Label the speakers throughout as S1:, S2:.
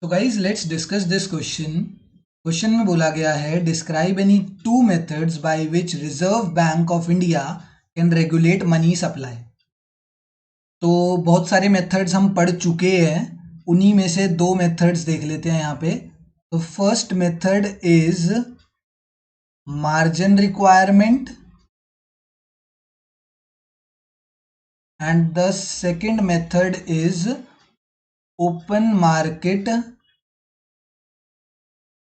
S1: तो guys let's discuss this question. Question में बोला गया है describe any two methods by which reserve bank of India can regulate money supply. तो बहुत सारे मेथड्स हम पढ़ चुके हैं, उन्हीं में से दो मेथड्स देख लेते हैं यहाँ पे। तो first method is margin requirement and the second method is open market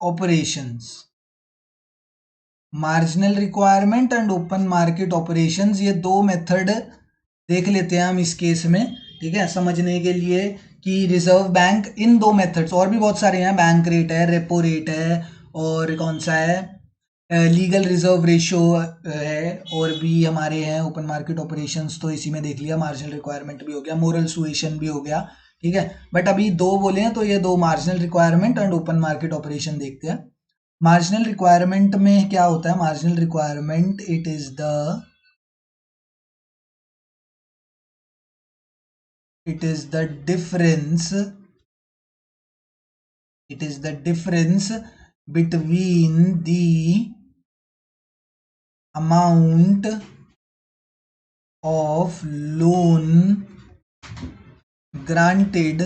S1: operations. Marginal requirement and open market operations, ये दो मेथड देख लेते हैं हम इस केस में। ठीक है, समझने के लिए कि रिजर्व बैंक इन दो मेथड्स, और भी बहुत सारे हैं, बैंक रेट है, रेपो रेट है, और कौन सा है, लीगल रिजर्व रेशो है, और भी हमारे हैं ओपन मार्केट ऑपरेशंस। तो इसी में देख लिया, मार्जिनल रिक्वायरमेंट भी हो गया, मोरल सुएशन भी हो गया। ठीक है, बट अभी दो बोले हैं तो ये दो, marginal requirement and open market operation देखते हैं। मार्जिनल रिक्वायरमेंट में क्या होता है? Marginal requirement it is the difference between the amount of loan granted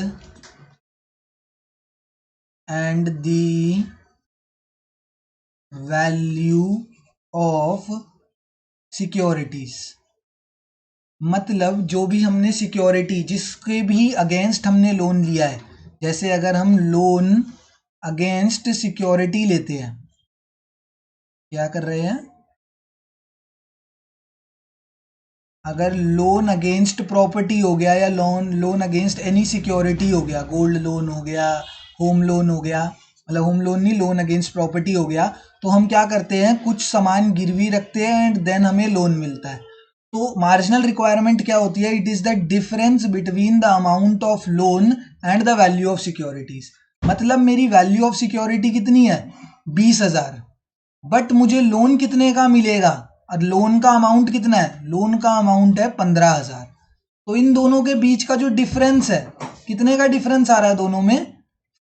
S1: and the value of securities। मतलब जो भी हमने सिक्योरिटी, जिसके भी अगेंस्ट हमने लोन लिया है, जैसे अगर हम लोन अगेंस्ट सिक्योरिटी लेते हैं, क्या कर रहे हैं, अगर लोन अगेंस्ट प्रॉपर्टी हो गया या लोन अगेंस्ट एनी सिक्योरिटी हो गया, गोल्ड लोन हो गया, होम लोन हो गया, मतलब होम लोन नहीं, लोन अगेंस्ट प्रॉपर्टी हो गया, तो हम क्या करते हैं, कुछ सामान गिरवी रखते हैं एंड देन हमें लोन मिलता है। तो मार्जिनल रिक्वायरमेंट क्या होती है? It is the difference between the amount of loan and the value of securities. मतलब मेरी वैल्यू ऑफ सिक्योरिटी कितनी है? 20,000, बट मुझे लोन कितने का मिलेगा? और लोन का अमाउंट कितना है? लोन का अमाउंट है 15,000। तो इन दोनों के बीच का जो डिफरेंस है, कितने का डिफरेंस आ रहा है दोनों में?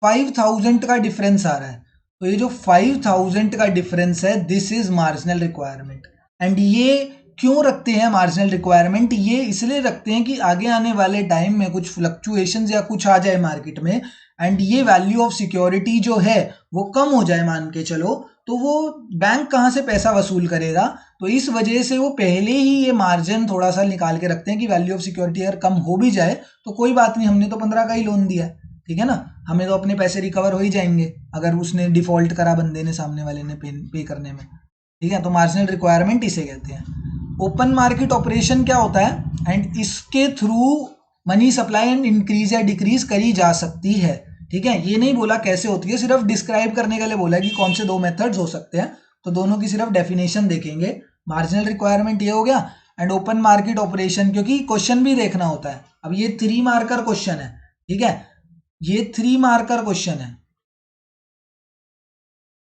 S1: 5,000 का डिफरेंस आ रहा है। तो ये जो 5,000 का डिफरेंस है, this is marginal requirement. And ये क्यों रखते हैं मार्जिनल रिक्वायरमेंट? ये इसलिए रखते हैं कि आगे आने वाले टाइम में कुछ फ्लक्चुएशंस या कुछ आ जाए मार्केट में, एंड ये वैल्यू ऑफ सिक्योरिटी जो है वो कम हो जाए, मान के चलो, तो वो बैंक कहाँ से पैसा वसूल करेगा? तो इस वजह से वो पहले ही ये मार्जिन थोड़ा सा निकाल के रखते हैं कि वैल्यू ऑफ सिक्योरिटी अगर कम हो भी जाए तो कोई बात नहीं, हमने तो 15 का ही लोन दिया है, ठीक है ना, हमें तो अपने पैसे रिकवर हो ही जाएंगे अगर उसने डिफॉल्ट करा, बंदे ने, सामने वाले ने पे करने में। ठीक है, तो मार्जिनल रिक्वायरमेंट इसे कहते हैं। ओपन मार्केट ऑपरेशन क्या होता है? एंड इसके through money supply and increase या डिक्रीज करी जा सकती है। ठीक है, ये नहीं बोला कैसे होती है, सिर्फ डिस्क्राइब करने के लिए बोला है कि कौन से दो मेथड्स हो सकते हैं। तो दोनों की सिर्फ डेफिनेशन देखेंगे। मार्जिनल रिक्वायरमेंट ये हो गया, एंड ओपन मार्केट ऑपरेशन, क्योंकि क्वेश्चन भी देखना होता है। अब ये 3 मार्कर क्वेश्चन है, ठीक है, ये 3 मार्कर क्वेश्चन है।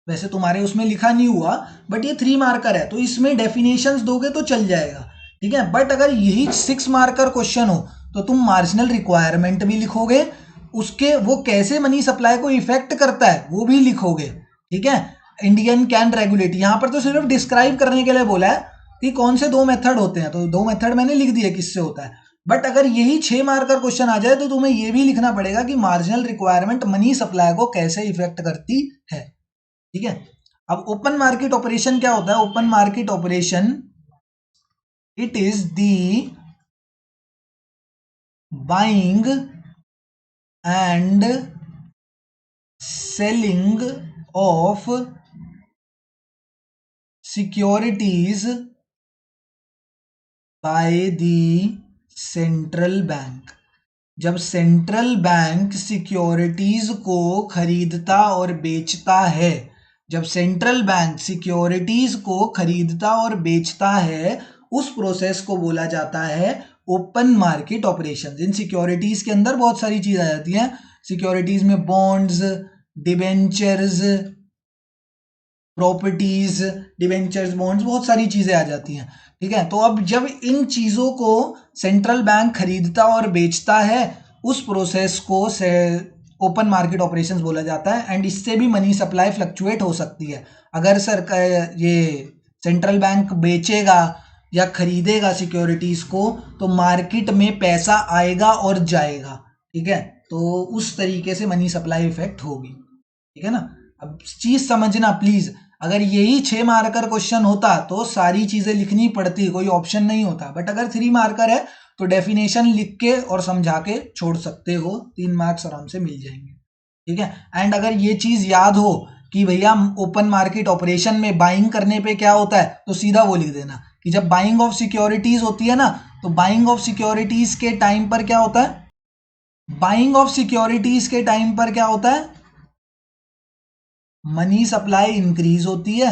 S1: वैसे तुम्हारे उसमें लिखा नहीं हुआ, बट ये 3 मार्कर है, तो इसमें डेफिनेशंस दोगे तो चल जाएगा। ठीक है, बट अगर यही 6 मार्कर क्वेश्चन हो तो तुम मार्जिनल रिक्वायरमेंट भी लिखोगे, उसके वो कैसे मनी सप्लाई को इफेक्ट करता है वो भी लिखोगे। ठीक है, इंडियन कैन रेगुलेट, यहां पर तो सिर्फ डिस्क्राइब करने के लिए बोला है कि कौन से दो मेथड होते हैं, तो दो मेथड मैंने लिख दिए किससे होता है। बट अगर यही 6 मार्कर क्वेश्चन आ जाए तो तुम्हें यह भी लिखना पड़ेगा कि मार्जिनल रिक्वायरमेंट मनी सप्लाई को कैसे इफेक्ट करती है। ठीक है, अब ओपन मार्केट ऑपरेशन क्या होता है? Open market operation it is the buying and selling of securities by the central bank. जब सेंट्रल बैंक सिक्योरिटीज को खरीदता और बेचता है, जब सेंट्रल बैंक सिक्योरिटीज को खरीदता और बेचता है, उस प्रोसेस को बोला जाता है open market operation. In securities के अंदर बहुत सारी चीज आ जाती हैं। सिक्योरिटीज में bonds, debentures, properties, debentures, bonds, बहुत सारी चीजें आ जाती हैं। ठीक है, तो अब जब इन चीजों को सेंट्रल बैंक खरीदता और बेचता है, उस प्रोसेस को ओपन मार्केट ऑपरेशंस बोला जाता है। एंड इससे भी मनी सप्लाई फ्लक्चुएट हो सकती है। अगर ये सेंट्रल बैंक बेचेगा या खरीदेगा सिक्योरिटीज को तो मार्केट में पैसा आएगा और जाएगा, ठीक है, तो उस तरीके से मनी सप्लाई इफेक्ट होगी, ठीक है ना। अब चीज समझना प्लीज, अगर यही 6 मार्कर क्वेश्चन होता तो सारी चीजें लिखनी पड़ती, कोई ऑप्शन नहीं होता, बट अगर 3 मार्कर है तो डेफिनेशन लिख के और समझा के छोड़ सकते हो, 3 मार्क्स आराम से मिल जाएंगे, ठीक है। एंड अगर ये चीज याद हो कि भैया ओपन मार्केट ऑपरेशन में बाइंग करने पे क्या होता है, तो सीधा वो लिख देना कि जब बाइंग ऑफ सिक्योरिटीज होती है ना, तो बाइंग ऑफ सिक्योरिटीज के टाइम पर क्या होता है, बाइंग ऑफ सिक्योरिटीज के टाइम पर क्या होता है, मनी सप्लाई इंक्रीज होती है।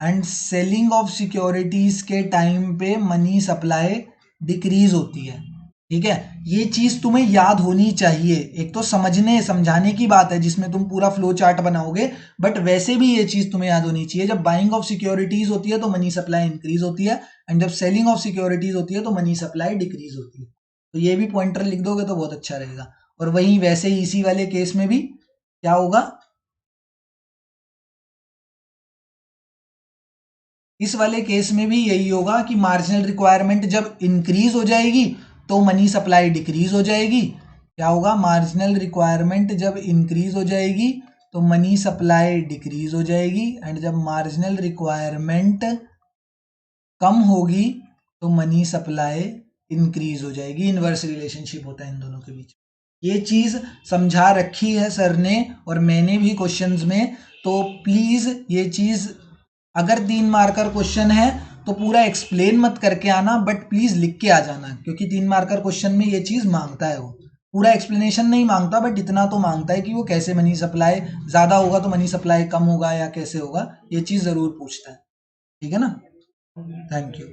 S1: एंड सेलिंग ऑफ सिक्योरिटीज के टाइम पे मनी सप्लाई डिक्रीज होती है, ठीक है। ये चीज तुम्हें याद होनी चाहिए। एक तो समझने समझाने की बात है जिसमें तुम पूरा फ्लो चार्ट बनाओगे, बट वैसे भी ये चीज तुम्हें याद होनी चाहिए, जब बाइंग ऑफ सिक्योरिटीज होती है तो मनी सप्लाई इंक्रीज होती है, एंड जब सेलिंग ऑफ सिक्योरिटीज होती है तो मनी सप्लाई डिक्रीज होती है। तो ये भी पॉइंटर लिख दोगे तो बहुत अच्छा रहेगा। और वहीं वैसे ही इसी वाले केस में भी क्या होगा, इस वाले केस में भी यही होगा कि मार्जिनल रिक्वायरमेंट जब इंक्रीज हो जाएगी तो मनी सप्लाई डिक्रीज हो जाएगी। क्या होगा, मार्जिनल रिक्वायरमेंट जब इंक्रीज हो जाएगी तो मनी सप्लाई डिक्रीज हो जाएगी, एंड जब मार्जिनल रिक्वायरमेंट कम होगी तो मनी सप्लाई इंक्रीज हो जाएगी। इनवर्स रिलेशनशिप होता है इन दोनों के बीच। ये चीज समझा रखी है सर ने और मैंने भी क्वेश्चंस में, तो प्लीज ये चीज, अगर 3 मार्कर क्वेश्चन है तो पूरा एक्सप्लेन मत करके आना, बट प्लीज लिख के आ जाना, क्योंकि 3 मार्कर क्वेश्चन में ये चीज मांगता है। वो पूरा एक्सप्लेनेशन नहीं मांगता, बट इतना तो मांगता है कि वो कैसे मनी सप्लाई ज्यादा होगा तो मनी सप्लाई कम होगा या कैसे होगा, ये चीज जरूर पूछता है, ठीक है ना। Thank you.